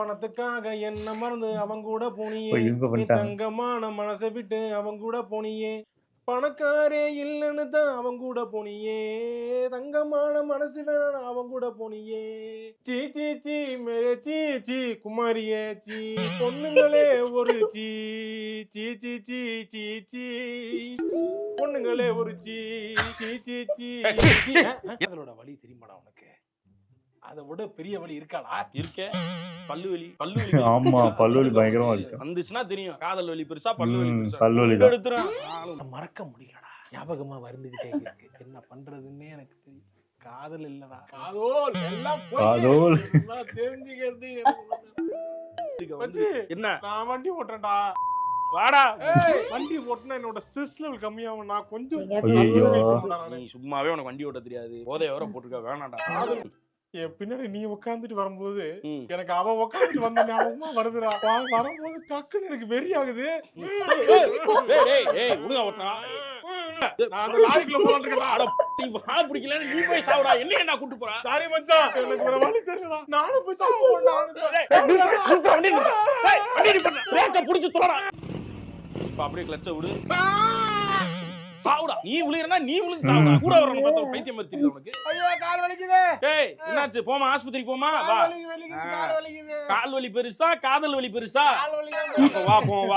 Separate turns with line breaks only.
பணத்துக்காக என்ன மறந்து அவன் கூட போனியே,
இவங்க
நீ
பண்ணிட்டாங்க.
தங்கமான மனசை விட்டு அவன் கூட போனியே, பணக்காரே இல்லைன்னு தான் அவன் கூட போனியே, தங்கமான மனசு வேணும் அவன் கூட போனியே, சீ சீ சீ மேரே சீ சீ குமாரியே சீ, பொண்ணுங்களே ஒரு சீ சீ சீ சீ சீ சீ, பொண்ணுங்களே ஒரு சீ சீ சீ சீ சீ. அதோட வலி தெரியுமாடா உனக்கு? அதை விட பெரிய வலி இருக்காடா?
இருக்கே. பல்லு வலி
ஆமா, பல்லு வலி பயங்கரமா இருக்கு.
வந்துச்சுன்னா தெரியும். காதல் வலி பெருசா, பல்லு வலி பெருசா.
பல்லு வலி தான்.
எடுத்துறேன்.
மறக்க முடியலடா. ஞாபகமா வந்துகிட்டே இருக்கு. என்ன பண்றதுன்னே எனக்கு தெரியும். காதல் இல்லடா. காதோல் எல்லாம் போய்
காதோல்.
எல்லாம் தெரிஞ்சுக்கிறது.
என்ன?
நான் வண்டி ஓட்டுறேன்டா.
வாடா.
வண்டி ஓட்டுனா என்னோட ஸ்ட்ரெஸ் லெவல் கம்மியாகும். நான் கொஞ்சம்
நீ சும்மாவே உனக்கு வண்டி ஓட்ட தெரியாது. போதைய வர போட்டுருக்க வேணாம்டா.
என் பின்னாடி நீ உட்காந்துட்டு வரும்போது எனக்கு அவ உட்காந்துட்டு வந்த ஞாபகமா வருதுடா. வரும்போது டக்குன்னு எனக்கு வெறி ஆகுது.
ஒழுங்கா ஓட்டுறா.
நான் அந்த லாரிக்குள்ள போலான்னு இருக்கேன்டா.
நீ வாழ பிடிக்கல, நீ போய் சாவுடா. என்ன கூட்டு போறா?
சாரி மச்சான், எனக்கு வேற வழி தெரியலடா. நானும் போய் சாவ
புடிச்சு தோடா. இப்ப அப்படியே கிளட்ச விடு. சாவுடா. நீ விழுறனா நீ விழுந்து சாவுடா. கூட வரணும் பார்த்தா பைத்தியம் மாதிரி தெரியுது உனக்கு.
ஐயோ கால் வலிக்குதே.
ஏய் என்னாச்சு? போமா ஆஸ்பத்திரிக்கு போமா. வா.
வலிக்குது, கால் வலிக்குது.
கால் வலி பெருசா, காதல் வலி பெருசா?
கால் வலிக்குது.
வா போவோம்.